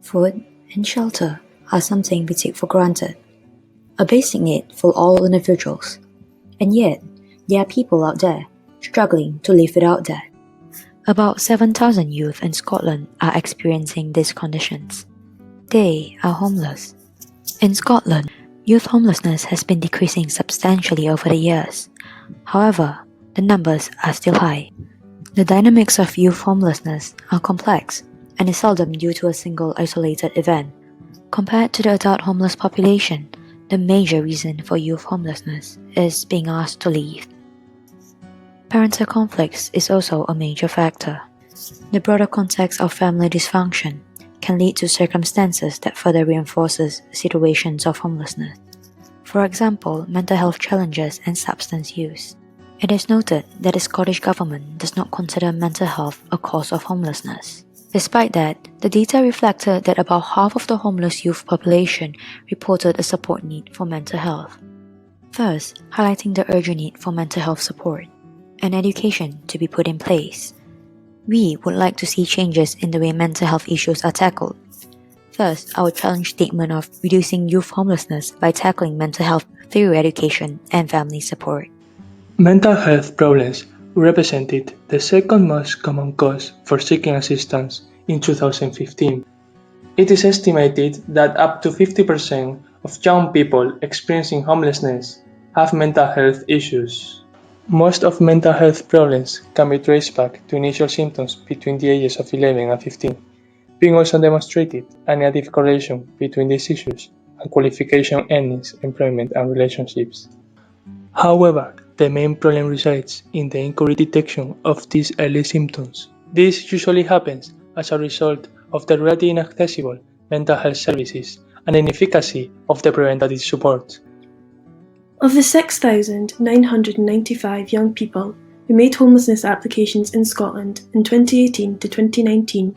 Food and shelter are something we take for granted, a basic need for all individuals. And yet, there are people out there struggling to live without that. About 7,000 youth in Scotland are experiencing these conditions. They are homeless. In Scotland, youth homelessness has been decreasing substantially over the years. However, the numbers are still high. The dynamics of youth homelessness are complex and is seldom due to a single isolated event. Compared to the adult homeless population, the major reason for youth homelessness is being asked to leave. Parental conflicts is also a major factor. The broader context of family dysfunction can lead to circumstances that further reinforces situations of homelessness. For example, mental health challenges and substance use. It is noted that the Scottish Government does not consider mental health a cause of homelessness. Despite that, the data reflected that about half of the homeless youth population reported a support need for mental health, thus highlighting the urgent need for mental health support and education to be put in place. We would like to see changes in the way mental health issues are tackled. Thus, our challenge statement of reducing youth homelessness by tackling mental health through education and family support. Mental health problems represented the second most common cause for seeking assistance in 2015. It is estimated that up to 50% of young people experiencing homelessness have mental health issues. Most of mental health problems can be traced back to initial symptoms between the ages of 11 and 15, being also demonstrated a negative correlation between these issues and qualification earnings, employment, and relationships. However, the main problem resides in the incorrect detection of these early symptoms. This usually happens as a result of the relatively inaccessible mental health services and inefficacy of the preventative support. Of the 6,995 young people who made homelessness applications in Scotland in 2018 to 2019,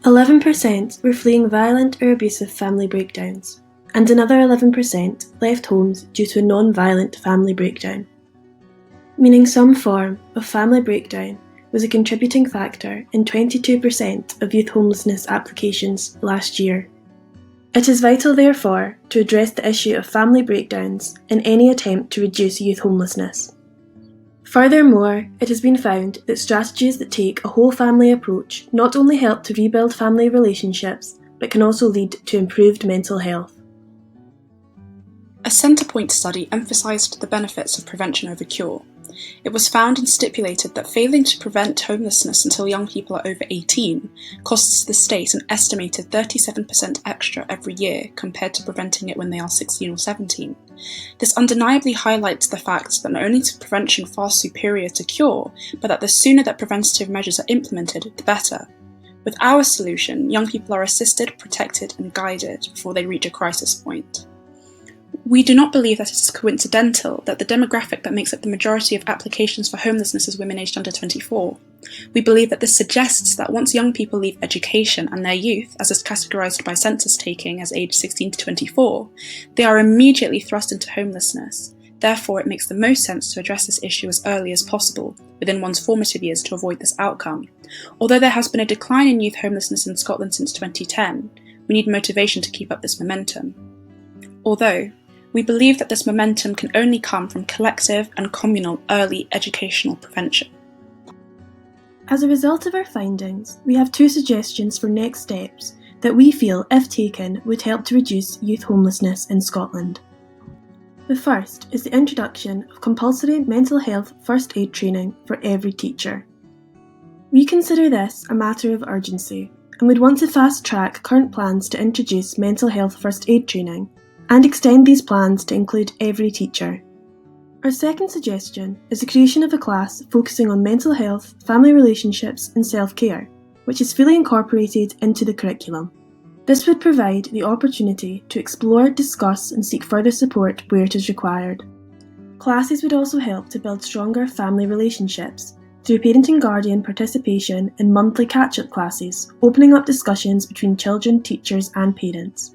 11% were fleeing violent or abusive family breakdowns, and another 11% left homes due to a non-violent family breakdown, meaning some form of family breakdown was a contributing factor in 22% of youth homelessness applications last year. It is vital, therefore, to address the issue of family breakdowns in any attempt to reduce youth homelessness. Furthermore, it has been found that strategies that take a whole family approach not only help to rebuild family relationships, but can also lead to improved mental health. A Centrepoint study emphasised the benefits of prevention over cure. It was found and stipulated that failing to prevent homelessness until young people are over 18 costs the state an estimated 37% extra every year compared to preventing it when they are 16 or 17. This undeniably highlights the fact that not only is prevention far superior to cure, but that the sooner that preventative measures are implemented, the better. With our solution, young people are assisted, protected, and guided before they reach a crisis point. We do not believe that it is coincidental that the demographic that makes up the majority of applications for homelessness is women aged under 24. We believe that this suggests that once young people leave education and their youth, as is categorised by census taking as aged 16 to 24, they are immediately thrust into homelessness. Therefore, it makes the most sense to address this issue as early as possible, within one's formative years, to avoid this outcome. Although there has been a decline in youth homelessness in Scotland since 2010, we need motivation to keep up this momentum. We believe that this momentum can only come from collective and communal early educational prevention. As a result of our findings, we have two suggestions for next steps that we feel, if taken, would help to reduce youth homelessness in Scotland. The first is the introduction of compulsory mental health first aid training for every teacher. We consider this a matter of urgency and would want to fast-track current plans to introduce mental health first aid training and extend these plans to include every teacher. Our second suggestion is the creation of a class focusing on mental health, family relationships and self-care, which is fully incorporated into the curriculum. This would provide the opportunity to explore, discuss and seek further support where it is required. Classes would also help to build stronger family relationships through parent and guardian participation in monthly catch-up classes, opening up discussions between children, teachers and parents.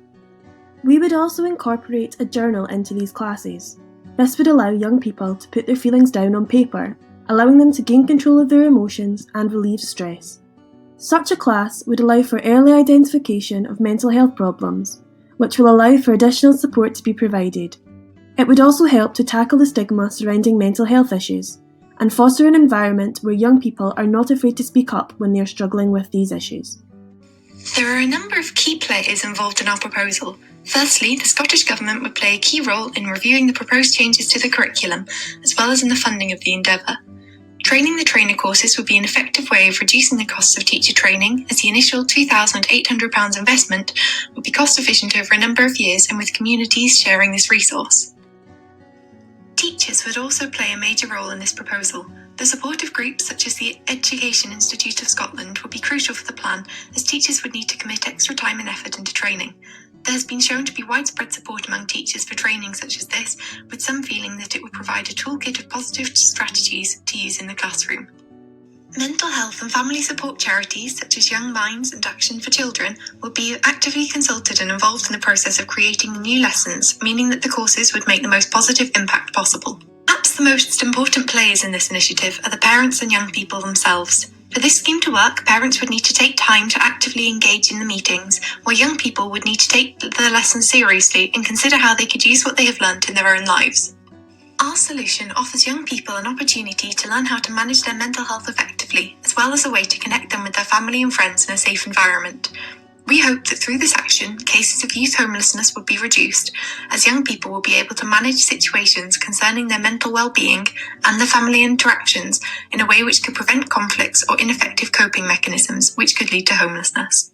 We would also incorporate a journal into these classes. This would allow young people to put their feelings down on paper, allowing them to gain control of their emotions and relieve stress. Such a class would allow for early identification of mental health problems, which will allow for additional support to be provided. It would also help to tackle the stigma surrounding mental health issues and foster an environment where young people are not afraid to speak up when they are struggling with these issues. There are a number of key players involved in our proposal. Firstly, the Scottish Government would play a key role in reviewing the proposed changes to the curriculum, as well as in the funding of the endeavour. Training the trainer courses would be an effective way of reducing the costs of teacher training, as the initial £2,800 investment would be cost efficient over a number of years and with communities sharing this resource. Teachers would also play a major role in this proposal. The supportive groups such as the Education Institute of Scotland would be crucial for the plan, as teachers would need to commit extra time and effort into training. There has been shown to be widespread support among teachers for training such as this, with some feeling that it will provide a toolkit of positive strategies to use in the classroom. Mental health and family support charities such as Young Minds and Action for Children will be actively consulted and involved in the process of creating new lessons, meaning that the courses would make the most positive impact possible. Perhaps the most important players in this initiative are the parents and young people themselves. For this scheme to work, parents would need to take time to actively engage in the meetings, while young people would need to take the lessons seriously and consider how they could use what they have learnt in their own lives. Our solution offers young people an opportunity to learn how to manage their mental health effectively, as well as a way to connect them with their family and friends in a safe environment. We hope that through this action, cases of youth homelessness would be reduced, as young people will be able to manage situations concerning their mental well-being and their family interactions in a way which could prevent conflicts or ineffective coping mechanisms, which could lead to homelessness.